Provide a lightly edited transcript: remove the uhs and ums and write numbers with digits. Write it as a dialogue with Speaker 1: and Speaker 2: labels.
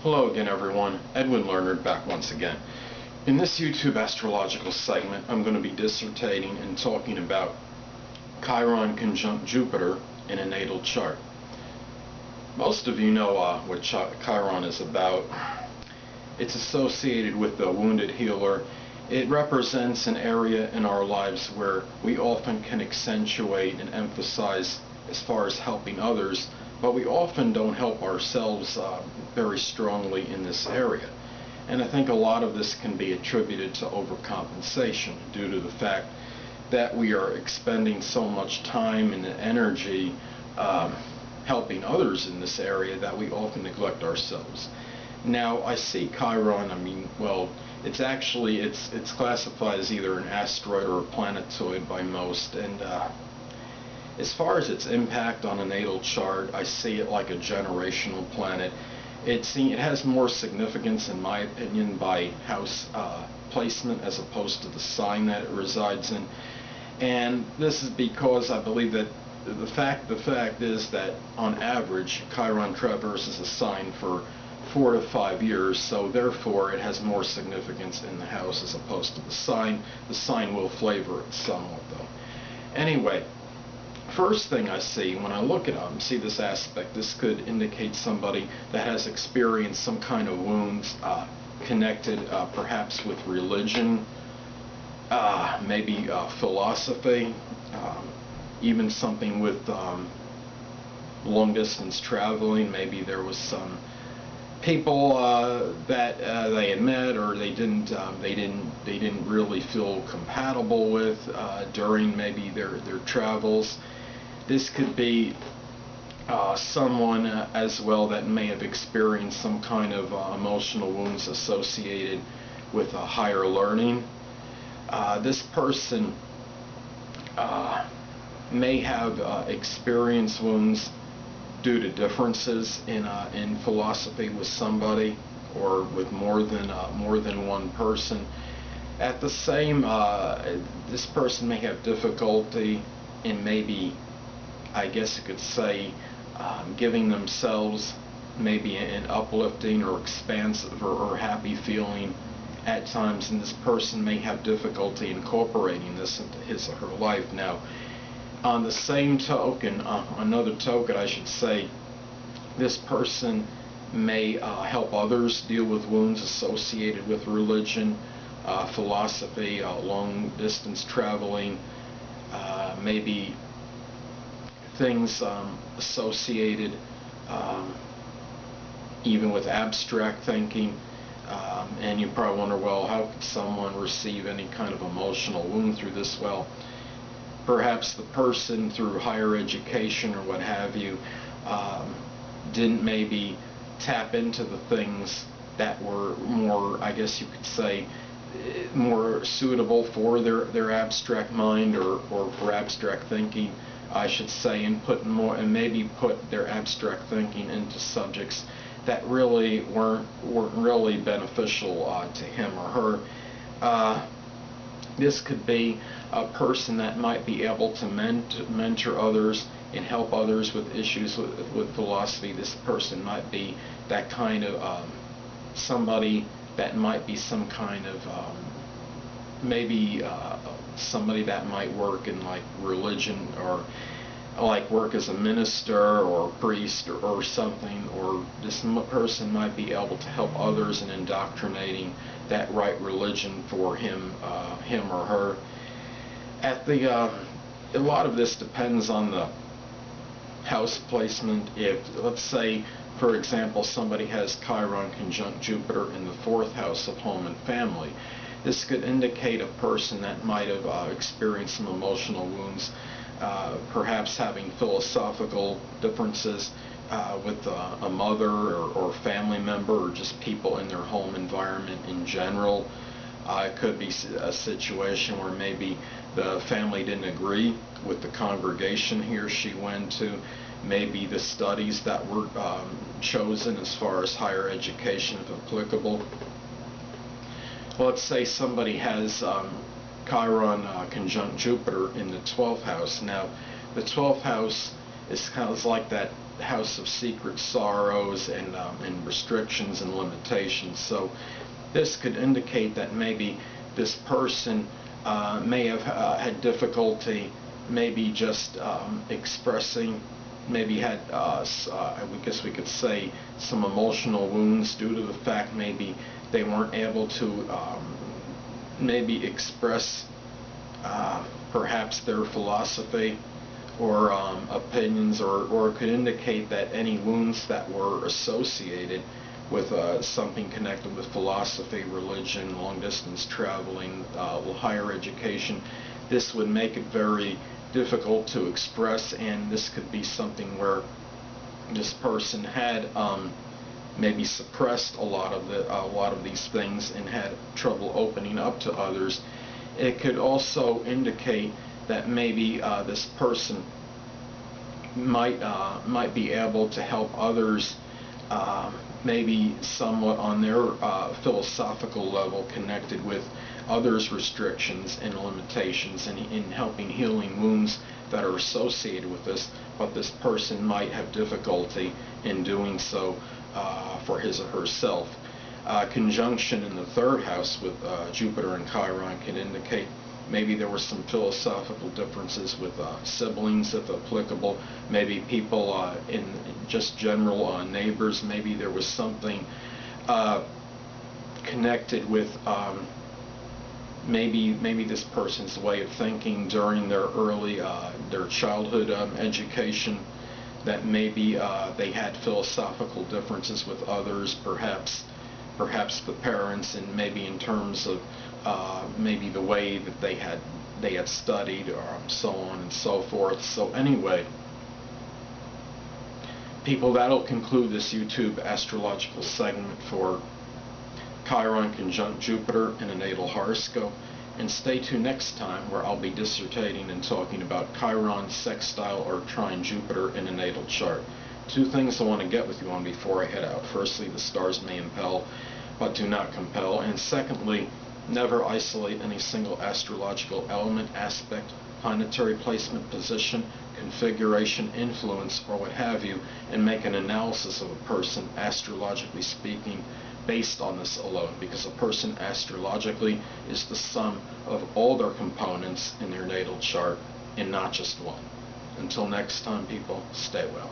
Speaker 1: Hello again everyone, Edwin Learnard back once again. In this YouTube astrological segment I'm going to be dissertating and talking about Chiron conjunct Jupiter in a natal chart. Most of you know what Chiron is about. It's associated with the wounded healer. It represents an area in our lives where we often can accentuate and emphasize as far as helping others, but we often don't help ourselves very strongly in this area. And I think a lot of this can be attributed to overcompensation due to the fact that we are expending so much time and energy helping others in this area that we often neglect ourselves. Now I see Chiron, it's actually it's classified as either an asteroid or a planetoid by most, and as far as its impact on a natal chart, I see it like a generational planet. It has more significance, in my opinion, by house placement as opposed to the sign that it resides in. And this is because I believe that the fact is that on average Chiron traverses a sign for 4 to 5 years, so therefore it has more significance in the house as opposed to the sign. The sign will flavor it somewhat though. Anyway, first thing I see when I look at see this aspect, this could indicate somebody that has experienced some kind of wounds connected perhaps with religion, maybe philosophy, even something with long distance traveling. Maybe there was some people that they had met or they didn't really feel compatible with during maybe their travels. This could be someone as well that may have experienced some kind of emotional wounds associated with higher learning. This person may have experienced wounds due to differences in philosophy with somebody or with more than one person. At the same, this person may have difficulty in maybe, I guess you could say, giving themselves maybe an uplifting or expansive or happy feeling at times, and this person may have difficulty incorporating this into his or her life. Now, on the same token, another token I should say, this person may help others deal with wounds associated with religion, philosophy, long distance traveling, maybe things associated even with abstract thinking. And you probably wonder, well, how could someone receive any kind of emotional wound through this? Well, perhaps the person through higher education or what have you didn't maybe tap into the things that were more, I guess you could say, more suitable for their abstract mind or for abstract thinking, I should say, and maybe put their abstract thinking into subjects that really weren't really beneficial to him or her. This could be a person that might be able to mentor others and help others with issues with philosophy. This person might be that kind of somebody that might be some kind of maybe somebody that might work in like religion or like work as a minister or priest or something, or this person might be able to help others in indoctrinating that right religion for him or her. A lot of this depends on the house placement. If, let's say, for example, somebody has Chiron conjunct Jupiter in the 4th house of home and family, this could indicate a person that might have experienced some emotional wounds, perhaps having philosophical differences with a mother or family member or just people in their home environment in general. It could be a situation where maybe the family didn't agree with the congregation he or she went to, maybe the studies that were chosen as far as higher education if applicable. Let's say somebody has Chiron conjunct Jupiter in the 12th house. Now, the 12th house is kind of like that house of secret sorrows and restrictions and limitations. So this could indicate that maybe this person may have had difficulty maybe just expressing, maybe had, I guess we could say, some emotional wounds due to the fact maybe they weren't able to maybe express perhaps their philosophy or opinions, or it could indicate that any wounds that were associated with something connected with philosophy, religion, long-distance traveling, higher education, this would make it very difficult to express, and this could be something where this person had maybe suppressed a lot of these things and had trouble opening up to others. It could also indicate that maybe this person might be able to help others maybe somewhat on their philosophical level, connected with others' restrictions and limitations, and in helping healing wounds that are associated with this, but this person might have difficulty in doing so for his or herself. Conjunction in the third house with Jupiter and Chiron can indicate maybe there were some philosophical differences with siblings, if applicable, maybe people in just general neighbors. Maybe there was something connected with maybe this person's way of thinking during their their childhood education, that maybe they had philosophical differences with others, perhaps the parents, and maybe in terms of maybe the way that they had studied, or so on and so forth. So anyway, people, that'll conclude this YouTube astrological segment for Chiron conjunct Jupiter in a natal horoscope. And stay tuned next time, where I'll be dissertating and talking about Chiron sextile or trine Jupiter in a natal chart. Two things I want to get with you on before I head out. Firstly, the stars may impel, but do not compel. And secondly, never isolate any single astrological element, aspect, planetary placement, position, configuration, influence, or what have you, and make an analysis of a person, astrologically speaking, based on this alone, because a person astrologically is the sum of all their components in their natal chart and not just one. Until next time, people, stay well.